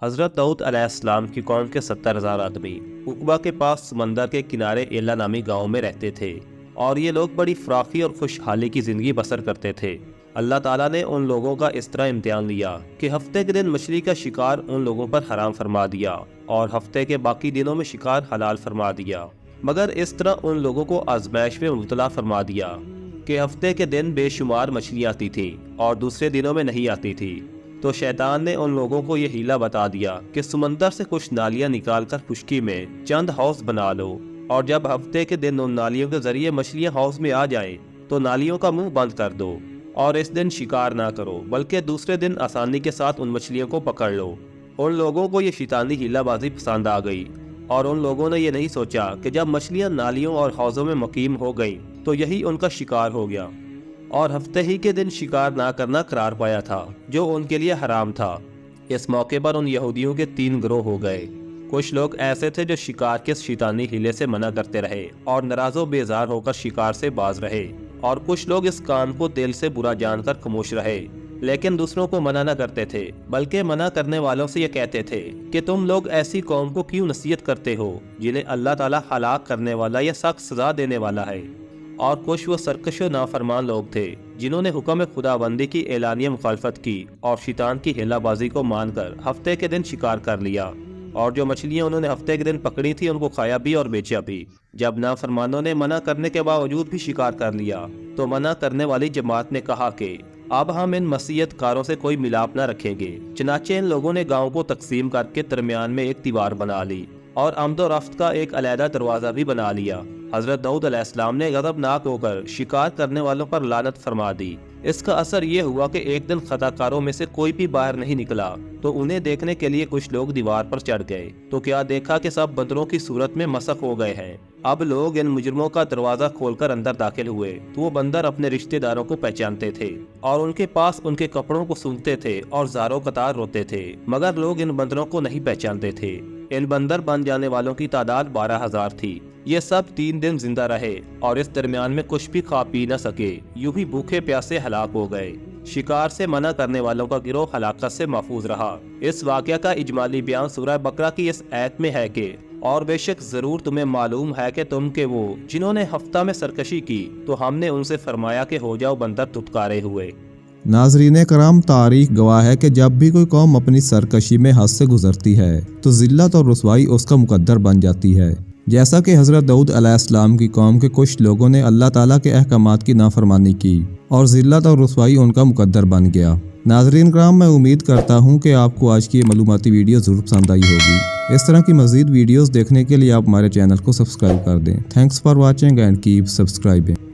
حضرت داؤد علیہ السلام کی قوم کے 70,000 آدمی عقبہ کے پاس سمندر کے کنارے ایلا نامی گاؤں میں رہتے تھے، اور یہ لوگ بڑی فراخی اور خوشحالی کی زندگی بسر کرتے تھے۔ اللہ تعالیٰ نے ان لوگوں کا اس طرح امتحان لیا کہ ہفتے کے دن مچھلی کا شکار ان لوگوں پر حرام فرما دیا اور ہفتے کے باقی دنوں میں شکار حلال فرما دیا، مگر اس طرح ان لوگوں کو آزمائش میں مبتلا فرما دیا کہ ہفتے کے دن بے شمار مچھلیاں آتی تھیں اور دوسرے دنوں میں نہیں آتی تھی۔ تو شیطان نے ان لوگوں کو یہ ہیلا بتا دیا کہ سمندر سے کچھ نالیاں نکال کر خشکی میں چند ہاؤس بنا لو، اور جب ہفتے کے دن ان نالیوں کے ذریعے مچھلیاں ہاؤس میں آ جائیں تو نالیوں کا منہ بند کر دو، اور اس دن شکار نہ کرو بلکہ دوسرے دن آسانی کے ساتھ ان مچھلیوں کو پکڑ لو۔ ان لوگوں کو یہ شیطانی ہیلا بازی پسند آ گئی، اور ان لوگوں نے یہ نہیں سوچا کہ جب مچھلیاں نالیوں اور حوضوں میں مقیم ہو گئیں تو یہی ان کا شکار ہو گیا، اور ہفتے ہی کے دن شکار نہ کرنا قرار پایا تھا جو ان کے لیے حرام تھا۔ اس موقع پر ان یہودیوں کے 3 گروہ ہو گئے۔ کچھ لوگ ایسے تھے جو شکار کے شیطانی ہیلے سے منع کرتے رہے اور ناراض و بیزار ہو کر شکار سے باز رہے، اور کچھ لوگ اس کام کو دل سے برا جان کر خاموش رہے، لیکن دوسروں کو منع نہ کرتے تھے بلکہ منع کرنے والوں سے یہ کہتے تھے کہ تم لوگ ایسی قوم کو کیوں نصیحت کرتے ہو جنہیں اللہ تعالیٰ ہلاک کرنے والا یا سخت سزا دینے والا ہے۔ اور کچھ وہ سرکش و نافرمان لوگ تھے جنہوں نے حکم خداوندی کی اعلانیہ مخالفت کی اور شیطان کی ہیلا بازی کو مان کر ہفتے کے دن شکار کر لیا، اور جو مچھلیاں انہوں نے ہفتے کے دن پکڑی تھی ان کو کھایا بھی اور بیچا بھی۔ جب نافرمانوں نے منع کرنے کے باوجود بھی شکار کر لیا تو منع کرنے والی جماعت نے کہا کہ اب ہم ان مسیحت کاروں سے کوئی ملاپ نہ رکھیں گے۔ چنانچہ ان لوگوں نے گاؤں کو تقسیم کر کے درمیان میں ایک دیوار بنا لی اور آمد و رفت کا ایک علیحدہ دروازہ بھی بنا لیا۔ حضرت داؤد علیہ السلام نے غضبناک ہو کر شکار کرنے والوں پر لعنت فرما دی۔ اس کا اثر یہ ہوا کہ ایک دن خطا کاروں میں سے کوئی بھی باہر نہیں نکلا، تو انہیں دیکھنے کے لیے کچھ لوگ دیوار پر چڑھ گئے تو کیا دیکھا کہ سب بندروں کی صورت میں مسخ ہو گئے ہیں۔ اب لوگ ان مجرموں کا دروازہ کھول کر اندر داخل ہوئے تو وہ بندر اپنے رشتہ داروں کو پہچانتے تھے اور ان کے پاس ان کے کپڑوں کو سونگھتے تھے اور زاروں قطار روتے تھے، مگر لوگ ان بندروں کو نہیں پہچانتے تھے۔ ان بندر بن جانے والوں کی تعداد 12,000 تھی۔ یہ سب 3 دن زندہ رہے اور اس درمیان میں کچھ بھی کھا پی نہ سکے، یوں ہی بھوکے پیاسے ہلاک ہو گئے۔ شکار سے منع کرنے والوں کا گروہ ہلاکت سے محفوظ رہا۔ اس واقعہ کا اجمالی بیان سورہ بقرہ کی اس آیت میں ہے کہ اور بے شک ضرور تمہیں معلوم ہے کہ تم کے وہ جنہوں نے ہفتہ میں سرکشی کی تو ہم نے ان سے فرمایا کہ ہو جاؤ بندر دھتکارے ہوئے۔ ناظرین کرام، تاریخ گواہ ہے کہ جب بھی کوئی قوم اپنی سرکشی میں حد سے گزرتی ہے تو ذلت اور رسوائی اس کا مقدر بن جاتی ہے، جیسا کہ حضرت داؤد علیہ السلام کی قوم کے کچھ لوگوں نے اللہ تعالیٰ کے احکامات کی نافرمانی کی اور ذلت اور رسوائی ان کا مقدر بن گیا۔ ناظرین کرام، میں امید کرتا ہوں کہ آپ کو آج کی یہ معلوماتی ویڈیو ضرور پسند آئی ہوگی۔ اس طرح کی مزید ویڈیوز دیکھنے کے لیے آپ ہمارے چینل کو سبسکرائب کر دیں۔ Thanks for watching and keep subscribing.